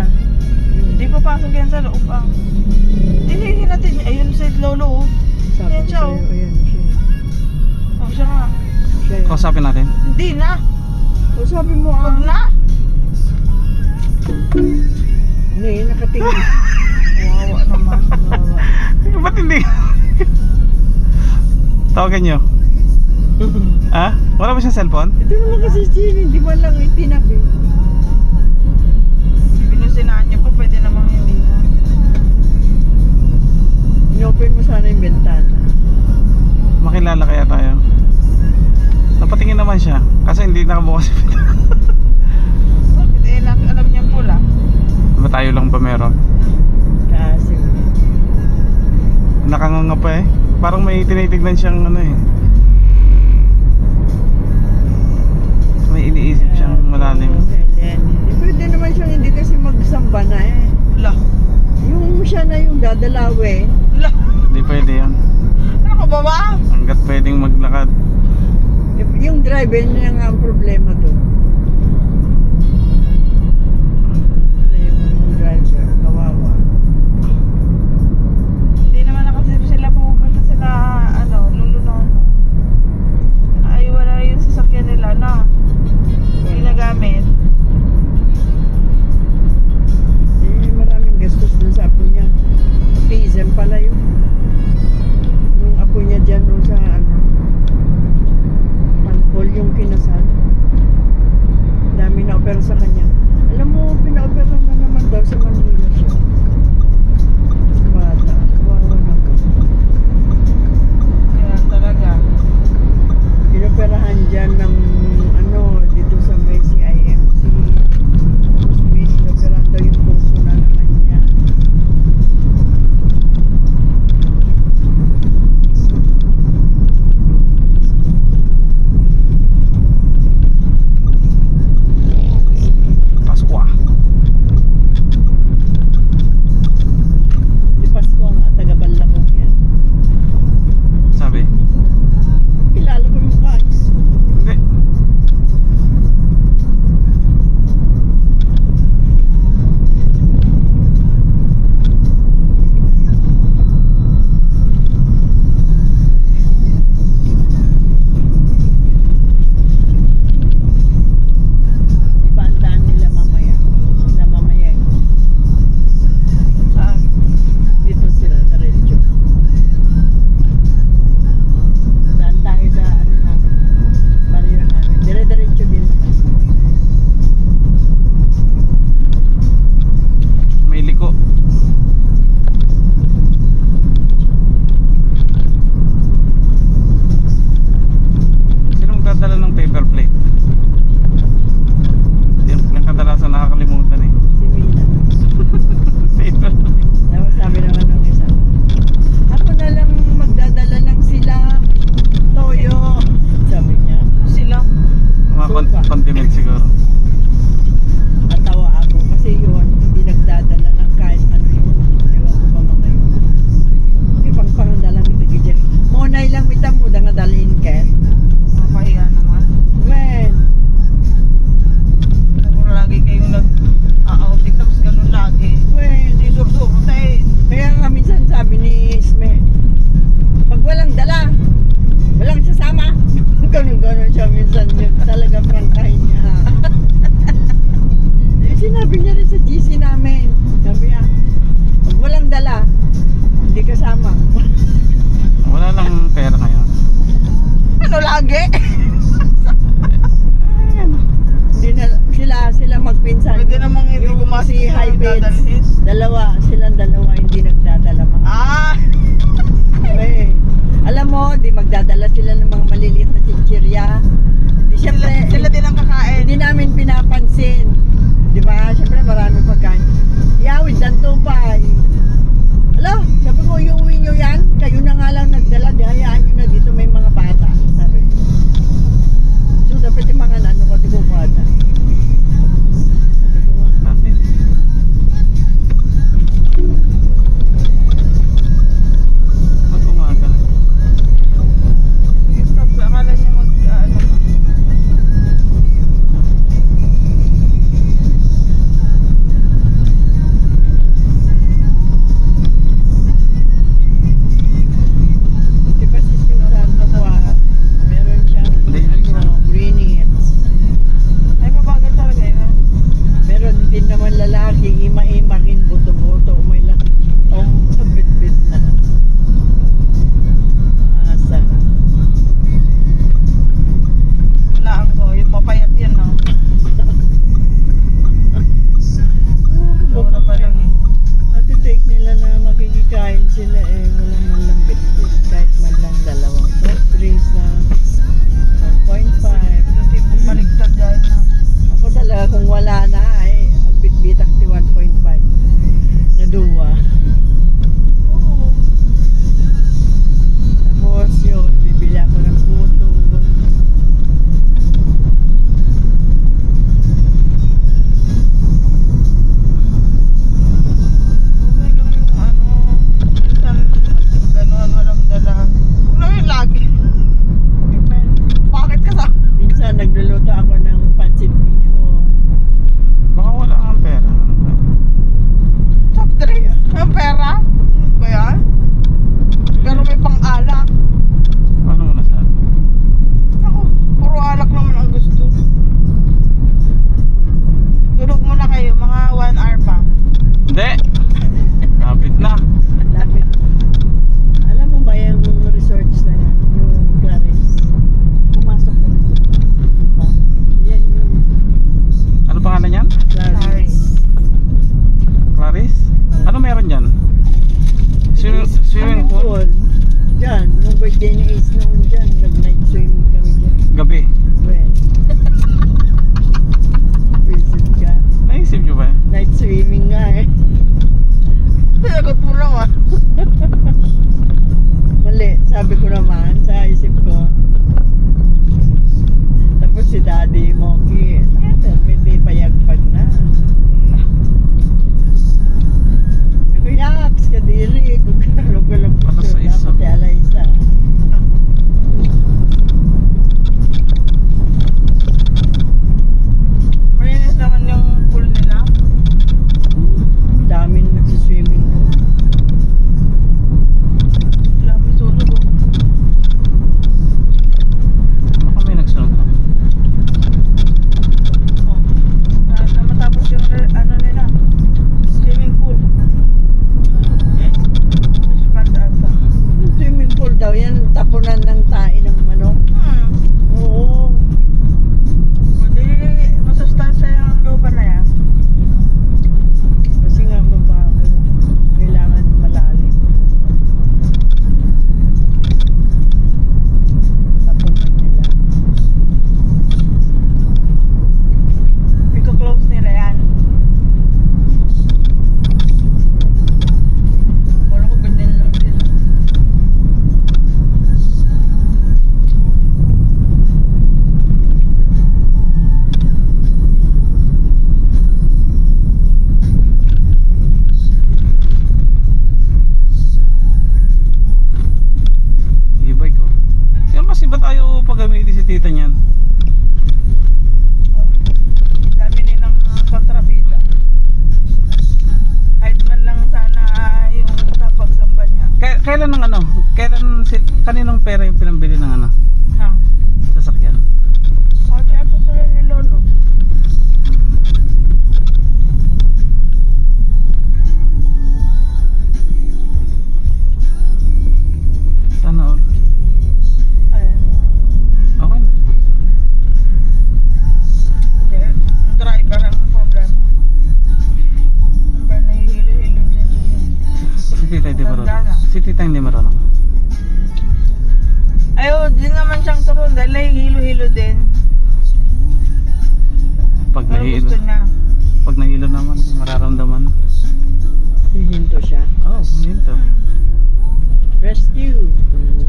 Saan? Hindi papasok yan sa loob ah. Hindi natin. Ayun si Lolo oh. Sabi Ayan ko siya, sa'yo, oh. ayan siya. Oh, siya nga. Siya yan. Kausapin natin. Hindi na. O sabi mo Huwag na. Ano yun, nakatingin. Kawawa naman. Kawawa. Ba't hindi? Tawagan nyo. Ha? Wala ba siyang cellphone? Ito naman kasi si Jenny, di ba lang itinabi? Binusinaan niya pa, pwede namang hindi na. Inopen mo sana yung bentana. Makilala kaya tayo? Napatingin naman siya. Kasi hindi nakabukas yung pinto. Bakit? Eh, alam niyang pula. Ba tayo lang ba meron? Kasi Nakanganga pa eh. Parang may tinitignan siyang ano eh. May iniisip siyang malalim. Pwede naman siyang hindi kasi magsamba na eh. Lah. Yung siya na yung dadalawi. Lah. Hindi pwede yan. Ano ka ba ba? Hanggat pwedeng maglakad. Yung driver niya nga ang problema doon. Ano yung driver, kawawa. Hindi naman na kasi sila pupunta sila, ano, lulunon. Ay, wala yung sasakyan nila na ginagamit. Eh, maraming gastos dun sa apo niya. Autism pala yun. Yung apo niya dyan no, sa ano, Pancol yung kinasal. Dami na opera sa kanya. Alam mo, pina-opera na naman daw sa Manila siya. Bata, kawawa na po. Yan talaga. Pinoperahan dyan ng ano, dito sa may CIMC. Tapos may inoperahan daw yung puso na naman niya. Pasko ah. Di Pasko nga, taga-Balakong yan. Sabi. Kilala ko yung Pax. Hindi. Ibandaan nila mamaya. Sila mamaya eh. Saan? Dito sila, diretso. Daan tayo sa ano namin. Barrio namin. Dire-diretso din naman. May liko. Sino magdadala ng paper plate? Yung kadalasan nakakalimutan eh. Si Mina. Paper plate. Tapos sabi naman ng isa, ako na lang magdadala ng sila, toyo. Sabi niya. Sila. Mga condiment siguro. Natawa ako kasi yun, hindi nagdadala ng kahit ano yun. Ewan ko ba mga yun. Hindi pang pangdala mo ito dyan. Monay lang mitang mo nga dalhin ken. Mapahiya naman. When? Siguro lagi kayong nag-outing tapos ganun lagi. When? Hindi sursuro tayo. Kaya nga minsan sabi ni Isme, pag walang dala, walang sasama. Ganun-ganun siya minsan yun. Talaga prangkahin niya. Eh, sinabi niya rin sa GC namin. Sabi niya, pag walang dala, hindi kasama. Wala lang pera ngayon. Ano lagi? Hindi na sila magpinsan. Pwede namang hindi Yung gumastos si sa High Beds, dadalhin. silang dalawa hindi nagdadala mga. Ah! Eh, alam mo, di magdadala sila ng mga maliliit na chichirya. Di syempre, Sila din ang kakain. hindi namin pinapansin. Di ba? Syempre marami pagkain. Yawid, danto pa. Alo, sabi ko, iuwi nyo yan. Kayo na nga lang nagdala. Di hayaan nyo na dito may mga bata. Sabi ko. So, dapat yung mga ano ko, di ko bata. Sabi ko nga. Natin. Ba't umaga? Stop ba? birthday ni Ace noon dyan. Nag-night swimming kami dyan. Gabi. Well. Visit ka. Naisip nyo ba? Night swimming nga eh. Sinagot mo naman. Mali, sabi ko naman sa isip ko. Tapos si Daddy Monkey, hindi payagpag na. Ako yaks, kadiri, gulog-gulog ko Patas sa isa. pati Alaysa. Malinis naman yung pool nila. Daming nagsiswimming no. Dami sunog oh. Baka may nagsunog pa. Oh. Na matapos yung ano nila. Swimming pool. Mas ata. Swimming pool daw yan, tapunan ng tae ng manok. Oo. Hindi, masustansya yung lupa na yan. Kasi nga mabaho. Kailangan malalim. Tapunan nila. Iko-close nila yan. Wala ko ganyan lang din. E-bike ko. Yan kasi ba tayo pagamitin si tita niyan? Dami nilang kontrabida. Kahit man lang sana yung napagsamba niya. Kailan ng ano? Kaninong pera yung pinambili ng ano? Nang, Sasakyan? kaya ito sila ni Lolo. Sana all. Ayan. Okay na. Hindi, yung driver ang problema. Siyempre nahihilo-hilo dyan yun. Si tita hindi Tanda na. marunong. Si tita hindi marunong. Ayaw, di naman siyang turon dahil nahihilo-hilo din. Pag Pero nahilo, gusto niya. pag nahilo naman, mararamdaman. Hihinto siya. Oh, yun to. Rescue.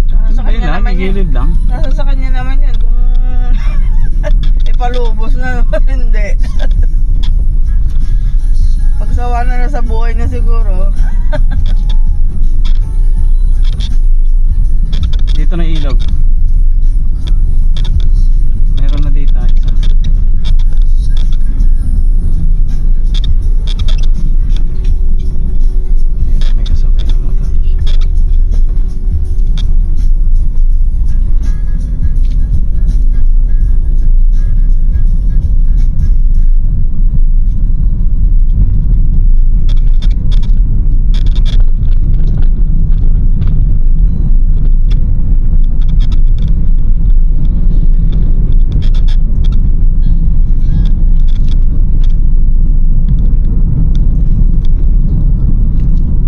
Nasa Hindi kanya lang, naman yun. gigilid lang. Nasa sa kanya naman yan kung ipalubos na hindi. Pagsawa na sa buhay na siguro. Dito na ilog. Meron na dito isa. Dito may kasabay na motor.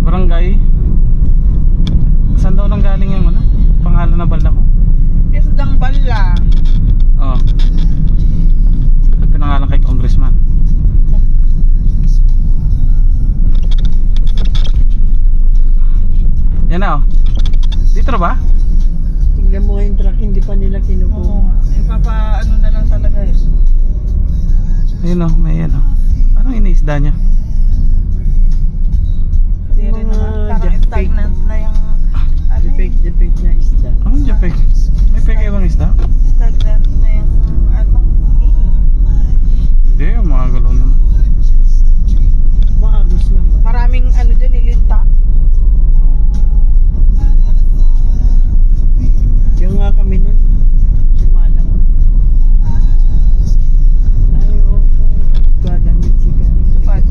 Barangay. Saan daw nang galing yung ano? Pangalan na balda ko. Isdang bala. Oo. Pinangalan kay congressman. Yan na oh. Dito na ba? Tingnan mo nga yung truck, hindi pa nila Oo. kinukuha. Ipapa ano na lang talaga yun. Ayun oh, may yan oh. Anong iniisda niya? Hindi rin naman. Parang Japek. stagnant na yung ano Defect na isda. Anong japek? May peke ibang isda? stagnant na yung ano Hindi, mga galaw naman. Maagos naman. maraming ano dyan nilinta. Oh. Yung nga kami nun, si Malang. Ay, oo. Gadamit si Ganun. Tupad.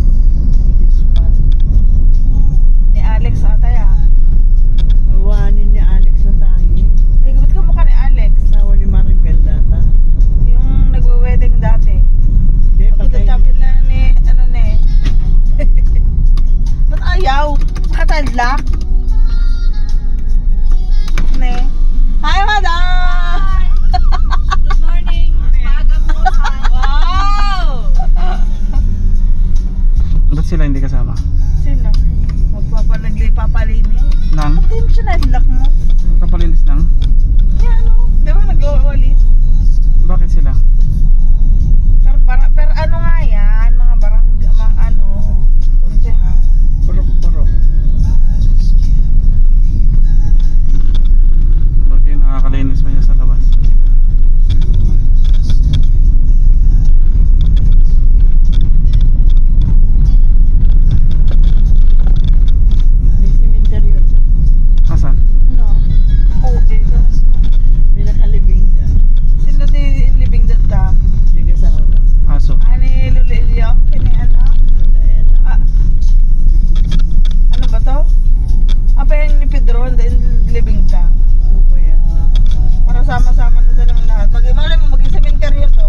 magsama na silang lahat. Malay mo, maging sementeryo to.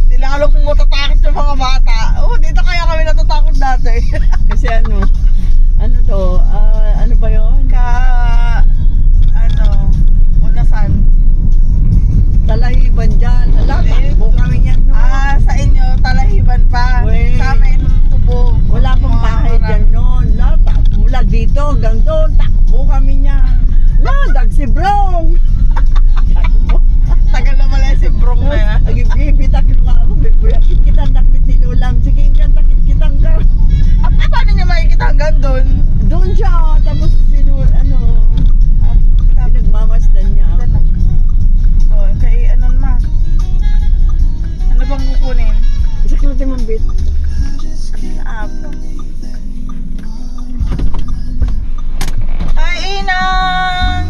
Di lalo kung matatakot yung mga bata. Oh, dito kaya kami natatakot dati. Kasi ano to, ano ba yun? Unasan. Talahiban dyan. Ala, takbo kami yan no. Sa inyo, talahiban pa. Wait. Sa amin, tubo. Wala pang bahay dyan noon. Mula dito hanggang doon, takbo kami niya. Dag si Brong. Takbo. Tagal na pala si Brong na yan. Bibitak ko nga ako. Bibuyakit kitang dakit nilulam. Sige, hanggang dakit kitang gar. Paano niya makikita hanggang doon? Doon siya. Tapos pinagmamasdan niya ako. Oh, kay ano ma? Ano bang kukunin? Isa kilate mong bit. Apo. Ay, inang!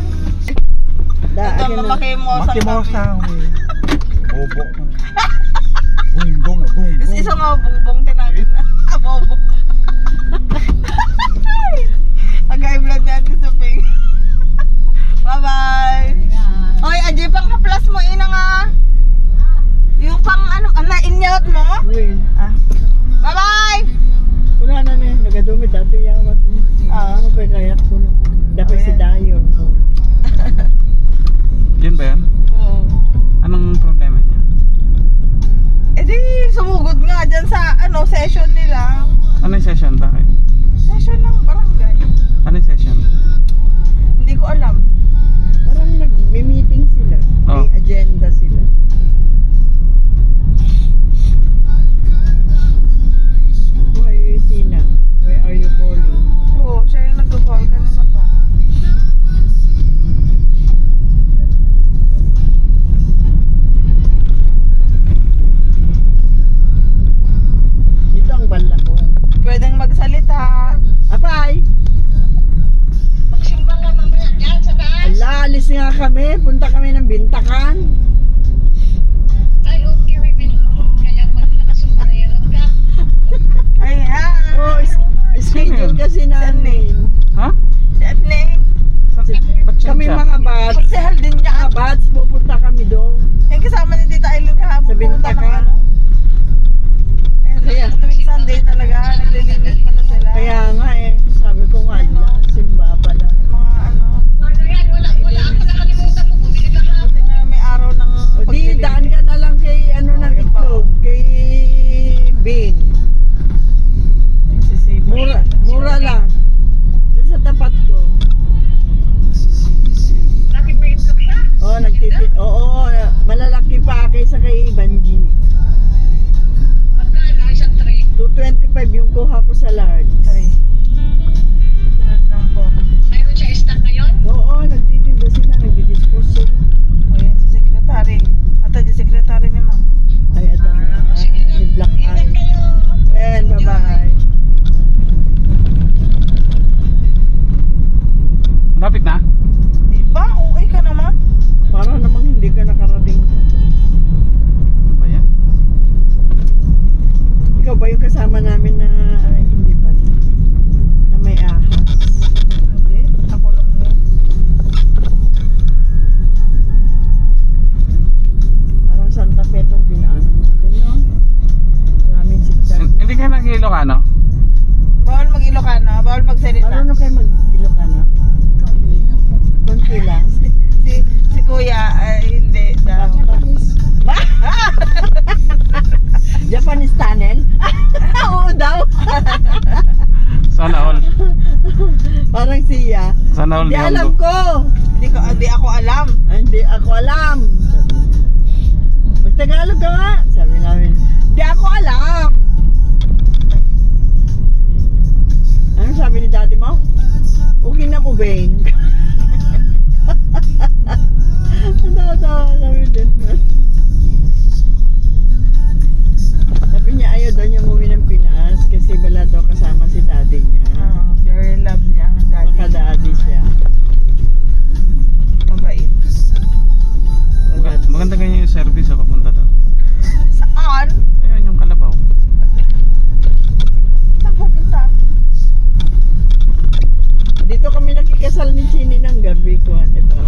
Ito, makimosa. Makimosa. Bobo. Bungbong na bungbong. Isa nga, bongbong tinagin na. Bobo. Agay vlog ni Ate Suping. Bye-bye. Hoy, Aji, pang haplas mo, ina nga. Yung pang ano, inyot mo? Uy. Bye-bye! Wala na na. Nagadumi dati yung mat. Ano pa kayat ko na. Dapat si Dayon. Yun ba yan? Oo. Anong problema niya? Eh di, sumugod nga dyan sa session nila. Ano yung session? Bakit? Session ng barangay. Ano yung session? Hindi ko alam. Parang nag-meeting sila. Oh. May agenda sila. Why, Sina? Why are you calling? Oo, siya yung nag-call kanina pa. Dito ang bala ko. Pwedeng magsalita. Apay! Magsimba ka mamaya dyan sa taas. Ala, alis nga kami. Punta kami ng Bintakan. Ay, okay, Ribin. Kaya pala nakasumbrero ka. Ay, ha? Oh, schedule kasi namin. Ha? Si Atne. Ba't siya Kami siya? mga bats. Magsihal din niya. Mga bats, pupunta kami doon. Yung kasama ni Tita Aileen kahapon. Sa pumunta ng Bintakan. Ayun, tuwing Sunday talaga. Naglilinis pala sila. Kaya nga sabi ko nga, ala, simba pala. Mga wala ako nakalimutan ko. Bumili ka ha. Buti na may araw ng O di, daan ka na lang kay, ng yun pa. itlog, kay Bin. Mura lang. Doon sa tapat ko. Bakit may itlog siya? Oo, malalaki pa kaysa kay Banji. Magkano isang tray? 225 yung kuha ko sa large. Tray. Sunod lang po. Mayroon siya stock ngayon? Oo, nagtitinda sila, nagdi-dispose sila. O yan, si secretary. Ata, si secretary ni Ma'am. Ay, ito na. Ni Black Eye. Well, bye-bye. Lapit na? Di ba? Okay ka naman. Para namang hindi ka nakarating. Ano ba yan? Ikaw ba yung kasama namin na hindi pa? Na may ahas? Hindi. Ako lang yun. Parang Santa Fe itong pinaanan natin, no? Maraming siksan. Hindi ka nag-Ilocano? Bawal mag-Ilocano. Bawal magsalita. Marunong kayo mag-Ilocano? Konti lang. Si Kuya, hindi. Japanese. Japanese tunnel? Oo daw. Sana all. Parang siya. Sana all Hindi ni alam Hongo. ko. Hindi ako alam. Hindi ako alam. Mag-Tagalog ka nga. Sabi namin, hindi ako alam. Ano sabi ni daddy mo? Okay na po, Beng. Natawa kami din. Sabi niya ayaw daw niya umuwi ng Pinas kasi wala daw kasama si daddy niya. Very love niya. Daddy. Maka-daddy siya. Mabait. Maganda ganyan yung service sa papunta doon. Saan? Ayun yung Kalabaw. Saan pupunta? Dito kami nakikasal ni Chini ng gabi ko. Ito.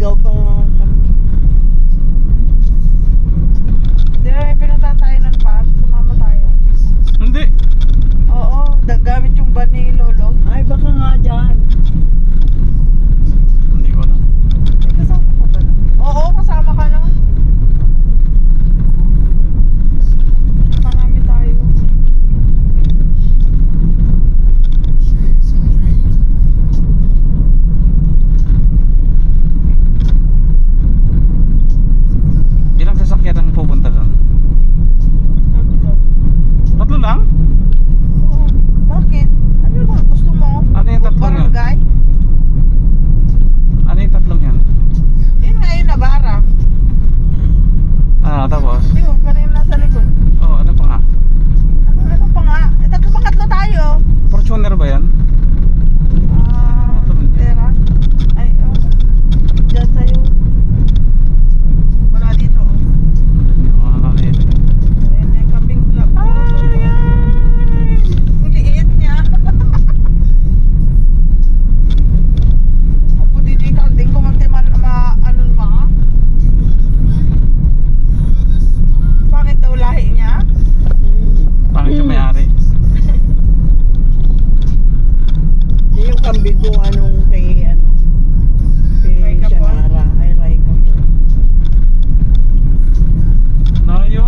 Naliligaw pa kami. Di ba may pinuntahan tayo ng park? Sumama tayo. Hindi. Oo, gamit yung van ni Lolo. Ay, baka nga dyan. Hindi ko alam. May kasama ka ba na? Oo, kasama ka naman. Marami tayo. Ilang sasakyan ang pupunta doon? Sabi daw. Tatlo lang? Oo. Bakit? Ano ba gusto mo? Ano yung tatlong yun? Barangay? Ano yung tatlong yan? Yun nga yun, Nabara. Ah, tapos? Yun, parang yung nasa likod. Oh, ano pa nga? Ano pa nga? Pangatlo tayo. Fortuner ba yan? Tera. Ay, oh. Diyan sa'yo. Wala dito, oh. Hindi ko alam yun. Ayan na yung kambing club. Ay! Ang liit niya. Opo, dito yung kalding ko magtiman ano ma. Pangit daw lahi niya. Pangit yung may-ari. Hindi yung kambing ko anong kay Raika po. Shanara. Ay, Raika po. Nayo.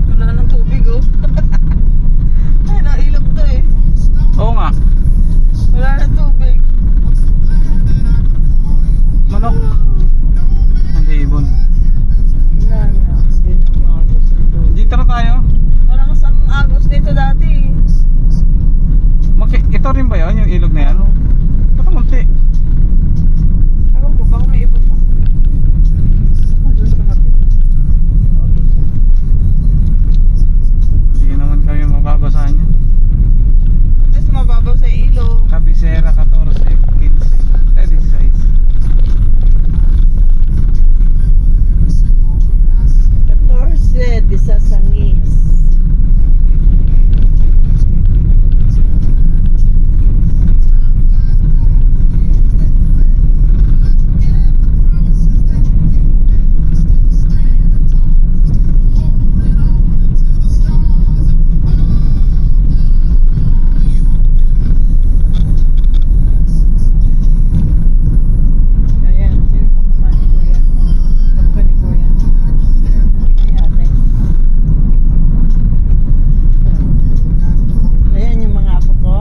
Wala nang tubig, oh. Ay, nailog to eh. Oo nga. Wala nang tubig. Manok. Hindi ibon. Wala na. Hindi na mga gusto to. Dito na tayo. Parang kasang agos dito dati. Ito rin ba yun? Yung ilog na yan? Baka munti. Ewan ko, baka may iba pa. Saka doon sa kapit. Hindi naman kami mababasahan yan. At least mababaw sa ilog. Cabecera 14, 15, 16. 14 di sa Sangis. Ayan, sino kamukha ni Kuya? Kamukha ni Kuya? Ay, ate. Ayan yung mga apo ko.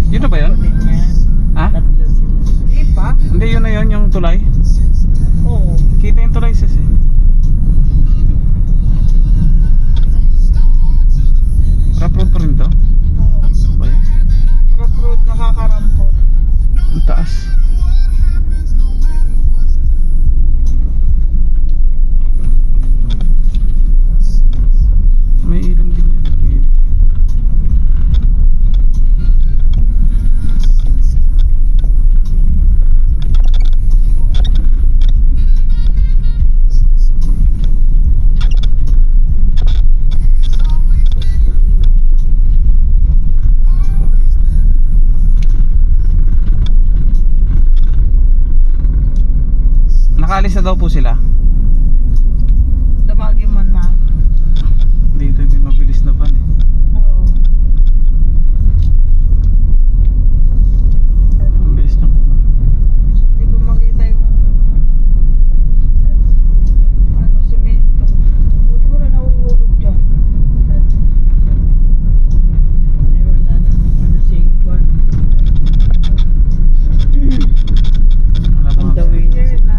Yun na ba yun? Apo din yan. Ha? Tatlo sila. Hindi pa. Hindi, yun na yun, yung tulay. Oo. Kita yung tulay sis eh. Rough road pa rin to? Oo. Ba yun? Rough road, nakakarampot. Ang taas. May ilong din yan. May ilong. Nakaalis na daw po sila. Damagi man ma. Dito yung mabilis na van eh. Oo. Ang bilis ng van. Hindi ko makita yung ano, simento. Buti wala nahuhulog dyan. Ay, wala na ano si Juan. Wala On the bang way na Here sila. na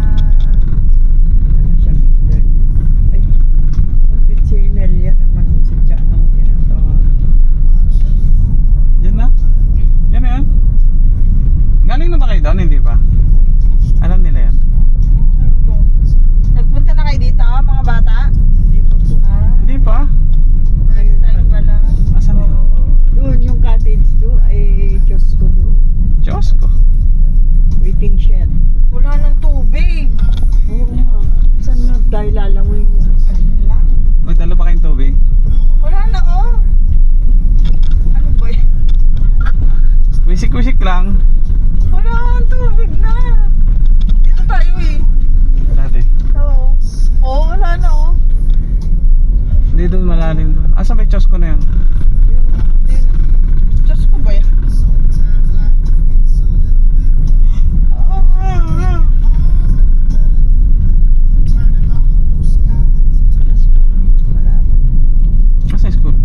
malalim doon. Asa may Chosco na yun? Diyos ko ba yan? Asa yung school?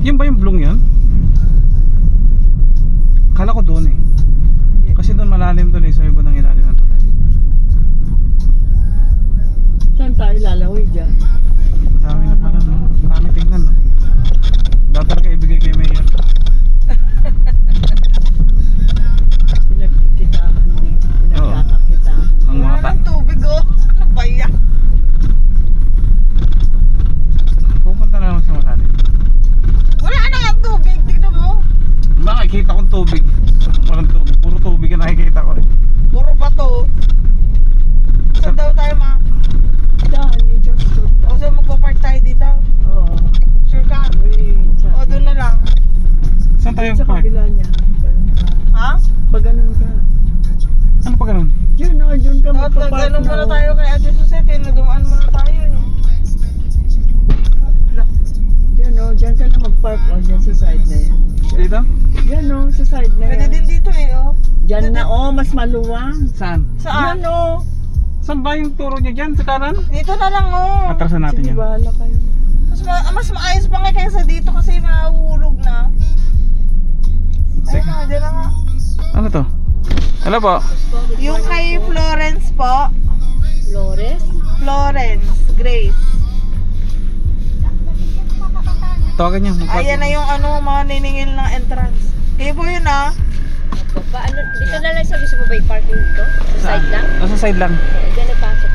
Yun ba yung blong yun? Kala ko doon eh. Kasi doon malalim doon eh. Sabi ko nang ilalim ng tulay. Saan tayo lalaway dyan? Marami na pala no. Marami tingnan no. Dapat ka ibigay kay Mayor. Pinagkikitahan din. Pinagkakakitahan. Ang mga Wala ng tubig oh. Ano ba yan? pupunta na naman sa malalim. Wala na nga tubig. Tignan mo. Makikita kong tubig. Walang tubig. Puro tubig ang nakikita ko eh. Puro bato. Saan daw tayo ma? Saan? Yung Diyos ko. O saan magpa-park tayo dito? Oo. Sure ka? Wait. O doon na lang. Saan tayo Sa park? kabila niya. Ganun ka. Ha? Pag ganun ka. Ano pa ganun? Yun o, yun ka Dapat magpapark nagtanong muna na. tayo kay Ate Susette. Nadumaan muna tayo eh. Yun o, dyan ka na magpark o, dyan sa side na yan. Dito? Yan o, sa side na Pwede yan. din dito eh oh. Dyan na o, mas maluwang. Saan? Saan? Yan o. Saan ba yung turo niya dyan? Sa kanan? Dito na lang oh. Atrasan natin Sige, yan. bahala kayo. Mas maayos pa nga kaysa dito kasi mahuhulog na. Ayun na, dyan na nga. Ano to? Hello po. Yung kay Florence po. Flores? Florence Grace. Tawagan niyo. Ayan na yung ano, mga niningil ng entrance. Kayo po yun ah. Paano, dito na lang sa gusto mo ba yung parking dito? Sa side lang? Nasa side lang. Diyan na pasok